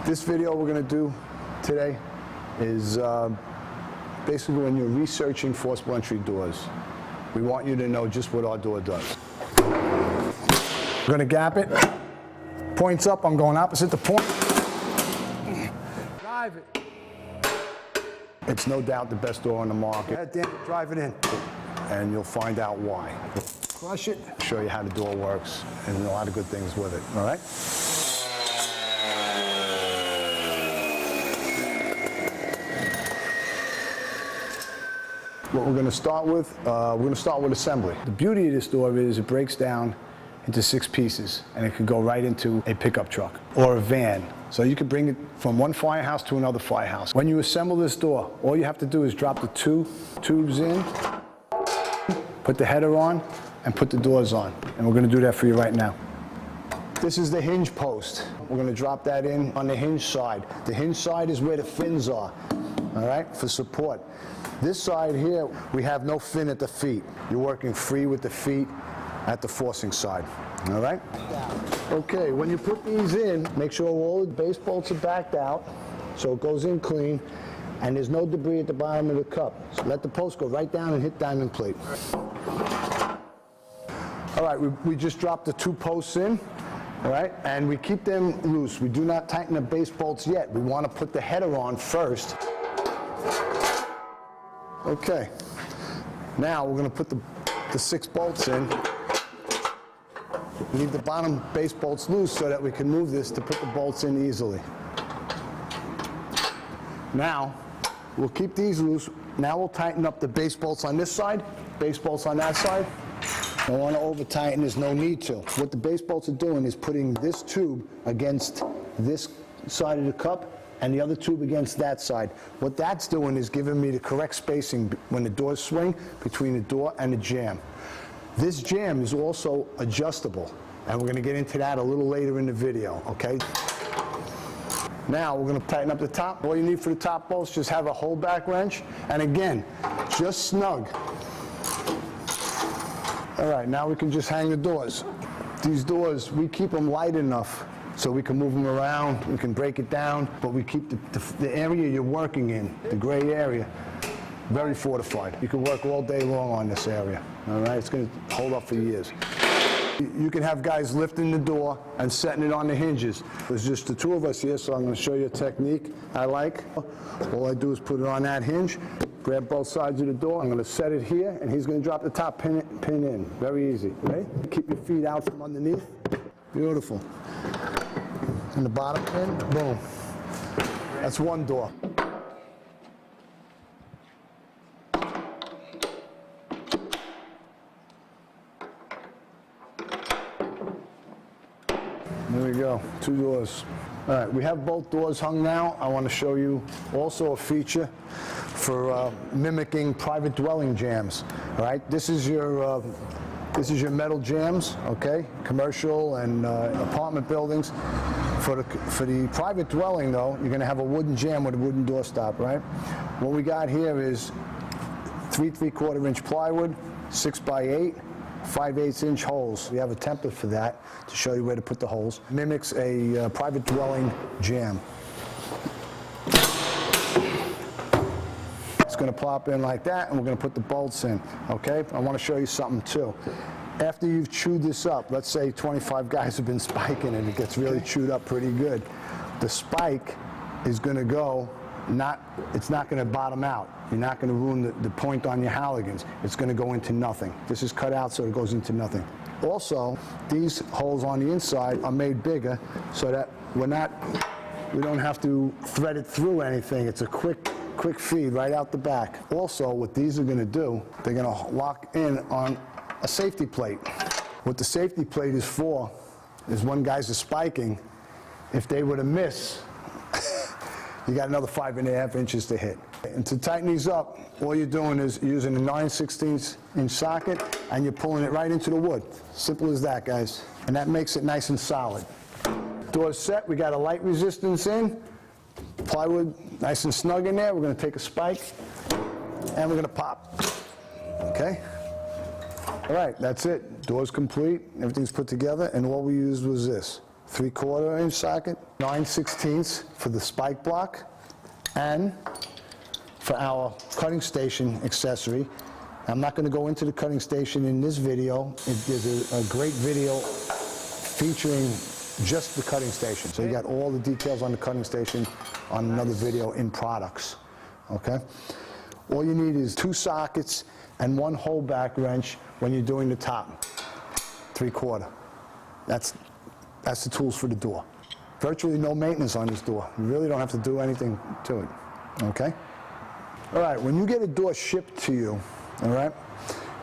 This video we're going to do today is basically when you're researching forcible entry doors. We want you to know just what our door does. We're going to gap it. Points up, I'm going opposite the point. Drive it. It's no doubt the best door on the market. Head down, drive it in. And you'll find out why. Crush it, show you how the door works, and a lot of good things with it, all right? What we're going to start with, assembly. The beauty of this door is it breaks down into 6 pieces, and it could go right into a pickup truck or a van. So you could bring it from one firehouse to another firehouse. When you assemble this door, all you have to do is drop the 2 tubes in, put the header on, and put the doors on. And we're going to do that for you right now. This is the hinge post. We're going to drop that in on the hinge side. The hinge side is where the fins are, all right, for support. This side here, we have no fin at the feet. You're working free with the feet at the forcing side, all right? Okay, when you put these in, make sure all the base bolts are backed out so it goes in clean and there's no debris at the bottom of the cup. So let the post go right down and hit diamond plate. All right, we just dropped the 2 posts in, all right, and we keep them loose. We do not tighten the base bolts yet. We want to put the header on first. Okay, now we're going to put the 6 bolts in. Leave the bottom base bolts loose so that we can move this to put the bolts in easily. Now, we'll keep these loose. Now we'll tighten up the base bolts on this side, base bolts on that side. Don't want to over tighten, there's no need to. What the base bolts are doing is putting this tube against this side of the cup and the other tube against that side. What that's doing is giving me the correct spacing when the doors swing between the door and the jamb. This jamb is also adjustable, and we're going to get into that a little later in the video, okay? Now we're going to tighten up the top. All you need for the top bolts, just have a hold-back wrench, and again, just snug. All right, now we can just hang the doors. These doors, we keep them light enough so we can move them around, we can break it down, but we keep the area you're working in, the gray area, very fortified. You can work all day long on this area, all right? It's going to hold up for years. You can have guys lifting the door and setting it on the hinges. There's just the 2 of us here, so I'm going to show you a technique I like. All I do is put it on that hinge, grab both sides of the door. I'm going to set it here, and he's going to drop the top pin in. Very easy, right? Keep your feet out from underneath. Beautiful. And the bottom pin, boom. That's one door. There we go, 2 doors. All right, we have both doors hung now. I want to show you also a feature for mimicking private dwelling jambs. All right, this is your metal jambs, okay? Commercial and apartment buildings. For the private dwelling, though, you're going to have a wooden jamb with a wooden doorstop, right? What we got here is 3 3/4-inch plywood, 6x8. 5/8-inch holes. We have a template for that to show you where to put the holes. Mimics a private dwelling jamb. It's going to plop in like that, and we're going to put the bolts in, okay? I want to show you something too. After you've chewed this up, let's say 25 guys have been spiking and it gets really chewed up pretty good. The spike is going to go, it's not going to bottom out. You're not going to ruin the point on your Halligans. It's going to go into nothing. This is cut out so it goes into nothing. Also, these holes on the inside are made bigger so that we don't have to thread it through anything. It's a quick feed right out the back. Also, what these are going to do, they're going to lock in on a safety plate. What the safety plate is for is when guys are spiking, if they were to miss, you got another 5.5 inches to hit. And to tighten these up, all you're doing is using a 9/16-inch socket and you're pulling it right into the wood. Simple as that, guys. And that makes it nice and solid. Door's set, we got a light resistance in, plywood nice and snug in there. We're going to take a spike and we're going to pop. Okay? All right, that's it. Door's complete, everything's put together, and all we used was this. 3/4 inch socket, 9/16 for the spike block, and for our cutting station accessory. I'm not going to go into the cutting station in this video. There's a great video featuring just the cutting station. So you got all the details on the cutting station on another video in products, okay? All you need is 2 sockets and 1 hole back wrench when you're doing the top, 3/4. That's the tools for the door. Virtually no maintenance on this door. You really don't have to do anything to it, okay? All right, when you get a door shipped to you, all right,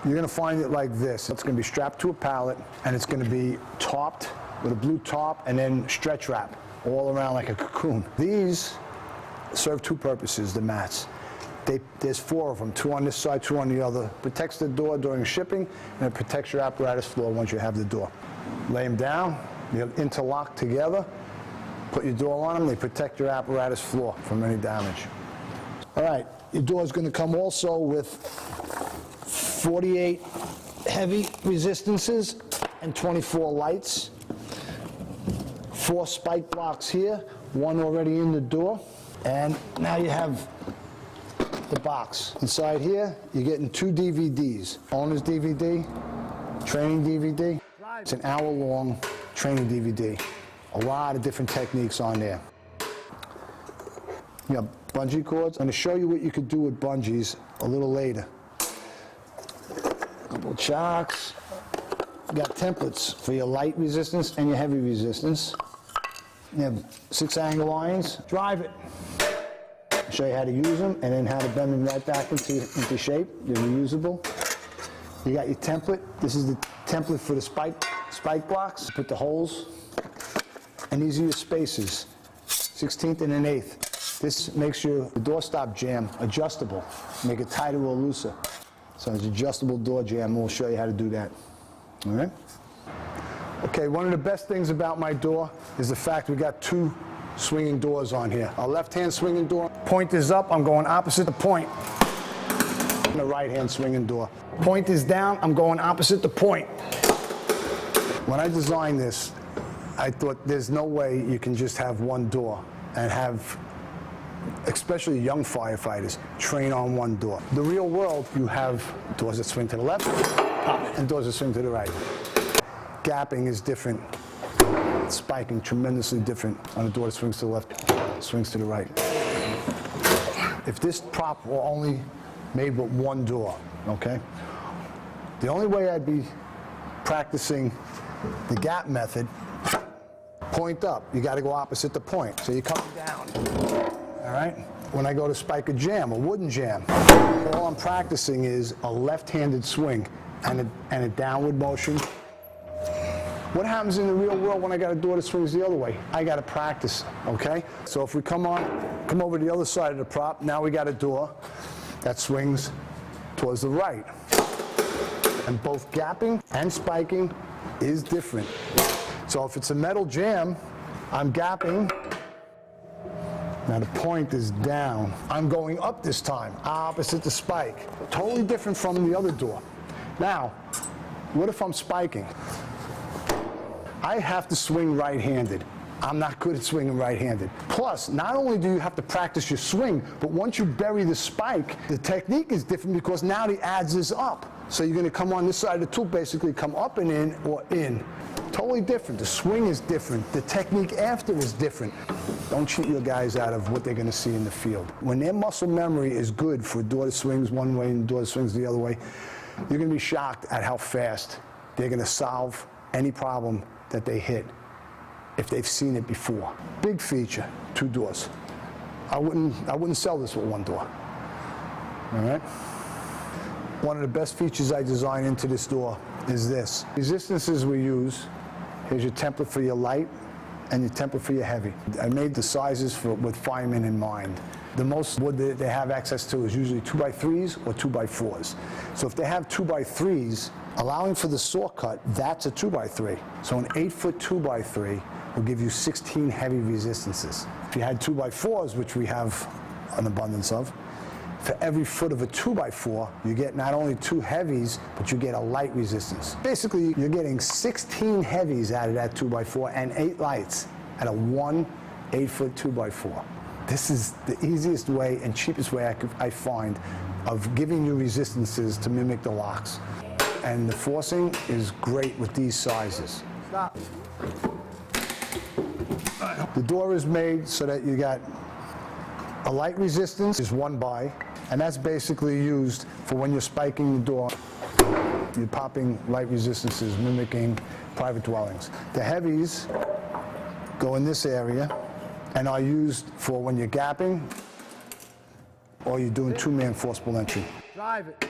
you're gonna find it like this. It's gonna be strapped to a pallet, and it's gonna be topped with a blue top and then stretch wrap all around like a cocoon. These serve 2 purposes, the mats. There's 4 of them, 2 on this side, 2 on the other. Protects the door during shipping, and it protects your apparatus floor once you have the door. Lay them down, they're interlocked together, put your door on them, they protect your apparatus floor from any damage. All right, your door is going to come also with 48 heavy resistances and 24 lights. 4 spike blocks here, 1 already in the door, and now you have the box. Inside here, you're getting 2 DVDs. Owner's DVD, training DVD. It's an hour-long training DVD. A lot of different techniques on there. You got bungee cords. I'm going to show you what you could do with bungees a little later. A couple of chocks. You got templates for your light resistance and your heavy resistance. You have 6 angle irons. Drive it. I'll show you how to use them and then how to bend them right back into shape. They're reusable. You got your template. This is the template for the spike blocks. Put the holes. And these are your spacers, 16th and an 1/8. This makes your doorstop jamb adjustable, make it tighter or looser. So it's adjustable door jamb, we'll show you how to do that. All right? Okay, one of the best things about my door is the fact we got 2 swinging doors on here. Our left-hand swinging door, point is up, I'm going opposite the point. And the right-hand swinging door. Point is down, I'm going opposite the point. When I designed this, I thought there's no way you can just have 1 door and have, especially young firefighters, train on 1 door. The real world, you have doors that swing to the left and doors that swing to the right. Gapping is different. Spiking tremendously different on a door that swings to the left, swings to the right. If this prop were only made with 1 door, okay, the only way I'd be practicing the gap method, point up, you got to go opposite the point, so you're coming down, all right? When I go to spike a jam, a wooden jam, all I'm practicing is a left-handed swing and a downward motion. What happens in the real world when I got a door that swings the other way? I got to practice, okay? So if we come over to the other side of the prop, now we got a door that swings towards the right. And both gapping and spiking is different. So if it's a metal jam, I'm gapping. Now the point is down. I'm going up this time, opposite the spike. Totally different from the other door. Now, what if I'm spiking? I have to swing right-handed. I'm not good at swinging right-handed. Plus, not only do you have to practice your swing, but once you bury the spike, the technique is different because now the adze is up. So you're going to come on this side of the tool, basically come up and in or in. Totally different. The swing is different. The technique after is different. Don't cheat your guys out of what they're going to see in the field. When their muscle memory is good for a door that swings one way and a door that swings the other way, you're going to be shocked at how fast they're going to solve any problem that they hit if they've seen it before. Big feature, 2 doors. I wouldn't sell this with 1 door. All right? One of the best features I designed into this door is this. Resistances we use, here's your template for your light and your template for your heavy. I made the sizes with firemen in mind. The most wood that they have access to is usually 2x3s or 2x4s. So if they have 2x3s, allowing for the saw cut, that's a 2x3. So an 8-foot 2x3 will give you 16 heavy resistances. If you had 2x4s, which we have an abundance of, for every foot of a 2x4, you get not only 2 heavies, but you get a light resistance. Basically, you're getting 16 heavies out of that 2x4 and 8 lights out of one 8-foot 2x4. This is the easiest way and cheapest way I find of giving you resistances to mimic the locks. And the forcing is great with these sizes. Stop. The door is made so that you got a light resistance is 1 by, and that's basically used for when you're spiking the door. You're popping light resistances mimicking private dwellings. The heavies go in this area and are used for when you're gapping or you're doing 2-man forcible entry. Drive it.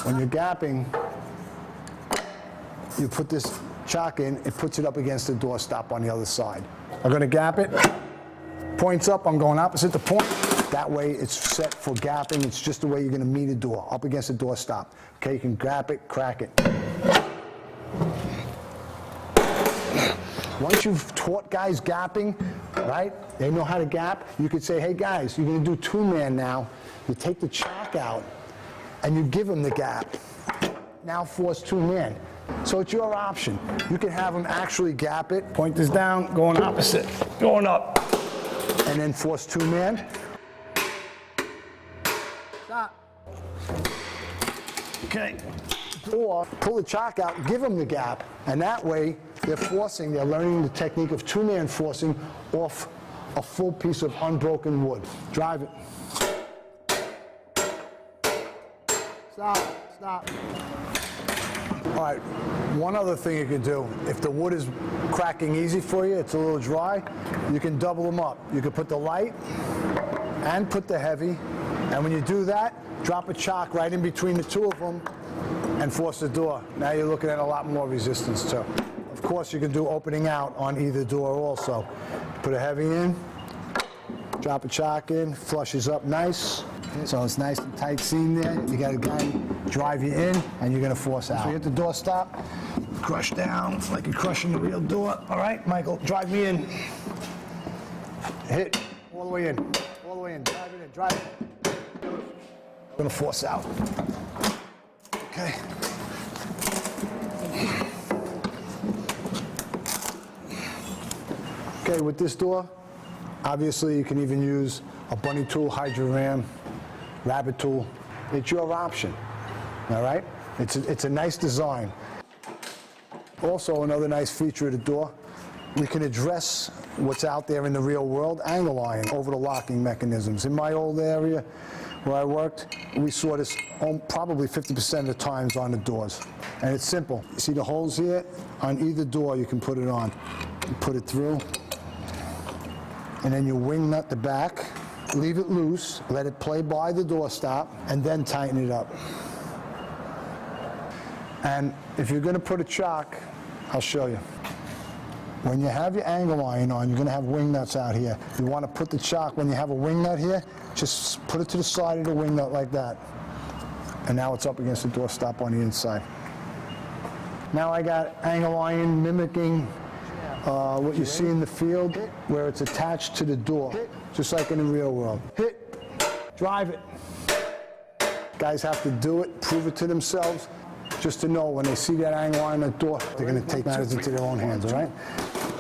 When you're gapping, you put this chock in, it puts it up against the door stop on the other side. I'm going to gap it. Points up, I'm going opposite the point. That way it's set for gapping. It's just the way you're going to meet a door, up against the door stop. Okay, you can gap it, crack it. Once you've taught guys gapping, right, they know how to gap, you could say, hey guys, you're going to do 2-man now. You take the chock out and you give them the gap. Now force 2-man. So it's your option. You can have them actually gap it, point this down, going opposite, going up. And then force 2-man. Stop. Okay. Or pull the chock out, give them the gap, and that way they're forcing, they're learning the technique of 2-man forcing off a full piece of unbroken wood. Drive it. Stop. Stop. All right, one other thing you can do, if the wood is cracking easy for you, it's a little dry, you can double them up. You can put the light and put the heavy, and when you do that, drop a chock right in between the two of them and force the door. Now you're looking at a lot more resistance too. Of course, you can do opening out on either door also. Put a heavy in, drop a chock in, flushes up nice. So it's nice and tight seam there. You got a guy drive you in, and you're going to force out. So you hit the door stop, crush down. It's like you're crushing the real door. All right, Michael, drive me in. Hit all the way in. All the way in. Drive it in. Drive it. I'm going to force out. Okay. Okay, with this door, obviously you can even use a bunny tool, hydro ram, rabbit tool. It's your option, all right? It's a nice design. Also, another nice feature of the door, we can address what's out there in the real world, angle iron over the locking mechanisms. In my old area where I worked, we saw this probably 50% of the times on the doors. And it's simple. You see the holes here? On either door, you can put it on. You put it through, and then you wing nut the back. Leave it loose, let it play by the door stop, and then tighten it up. And if you're going to put a chock, I'll show you. When you have your angle iron on, you're going to have wing nuts out here. You want to put the chock, when you have a wing nut here, just put it to the side of the wing nut like that. And now it's up against the door stop on the inside. Now I got angle iron mimicking what you see in the field, where it's attached to the door, just like in the real world. Hit, drive it. Guys have to do it, prove it to themselves, just to know when they see that angle iron on the door, they're going to take matters into their own hands, all right?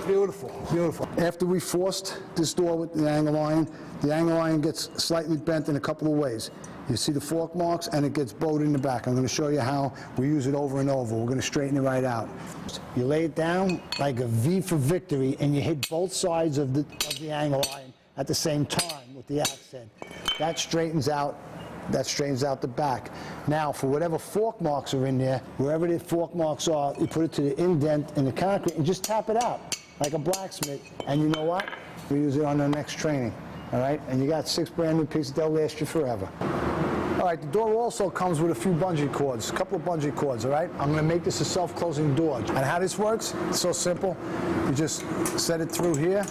Beautiful, beautiful. After we forced this door with the angle iron gets slightly bent in a couple of ways. You see the fork marks, and it gets bowed in the back. I'm going to show you how we use it over and over. We're going to straighten it right out. You lay it down like a V for victory, and you hit both sides of the angle iron at the same time with the axe head. That straightens out the back. Now, for whatever fork marks are in there, wherever the fork marks are, you put it to the indent in the concrete and just tap it out like a blacksmith. And you know what? We use it on the next training. All right, and you got 6 brand new pieces, they'll last you forever. All right, the door also comes with a few bungee cords, a couple of bungee cords, all right? I'm gonna make this a self-closing door. And how this works, it's so simple. You just set it through here,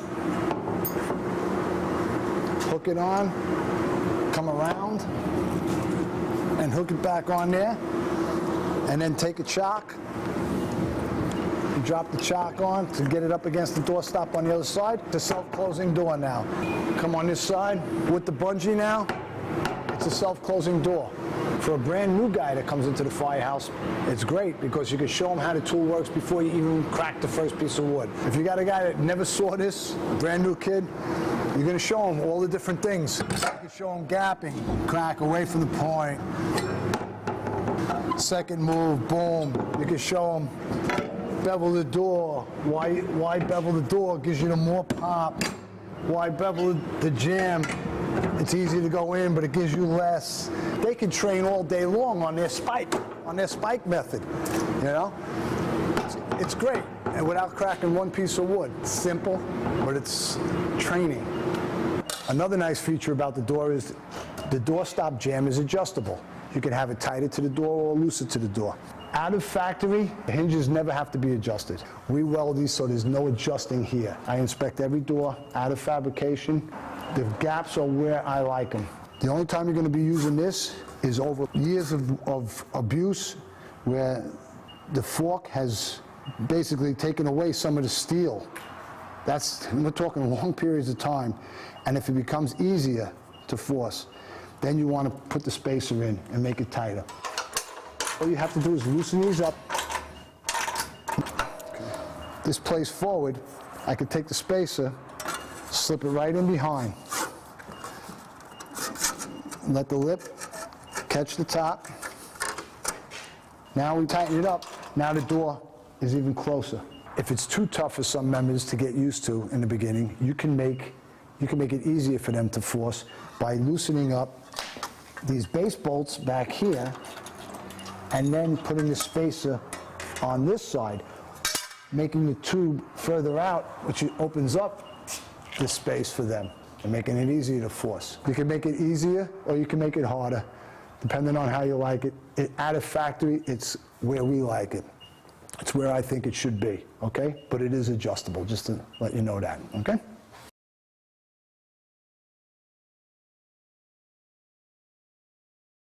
hook it on, come around, and hook it back on there, and then take a chock, drop the chock on to get it up against the doorstop on the other side. It's a self-closing door now. Come on this side with the bungee now. It's a self-closing door. For a brand new guy that comes into the firehouse, it's great because you can show him how the tool works before you even crack the first piece of wood. If you got a guy that never saw this, a brand new kid, you're going to show him all the different things. You can show him gapping, crack away from the point. Second move, boom. You can show him bevel the door. Why bevel the door? Gives you the more pop. Why bevel the jam? It's easy to go in, but it gives you less. They can train all day long on their spike method, you know? It's great, and without cracking one piece of wood. It's simple, but it's training. Another nice feature about the door is the doorstop jam is adjustable. You can have it tighter to the door or looser to the door. Out of factory, the hinges never have to be adjusted. We weld these so there's no adjusting here. I inspect every door out of fabrication. The gaps are where I like them. The only time you're going to be using this is over years of abuse where the fork has basically taken away some of the steel. We're talking long periods of time. And if it becomes easier to force, then you want to put the spacer in and make it tighter. All you have to do is loosen these up. This plays forward. I could take the spacer, slip it right in behind. Let the lip catch the top. Now we tighten it up. Now the door is even closer. If it's too tough for some members to get used to in the beginning, you can make it easier for them to force by loosening up these base bolts back here and then putting the spacer on this side, making the tube further out, which opens up the space for them and making it easier to force. You can make it easier or you can make it harder, depending on how you like it. Out of factory, it's where we like it. It's where I think it should be, okay? But it is adjustable, just to let you know that, okay?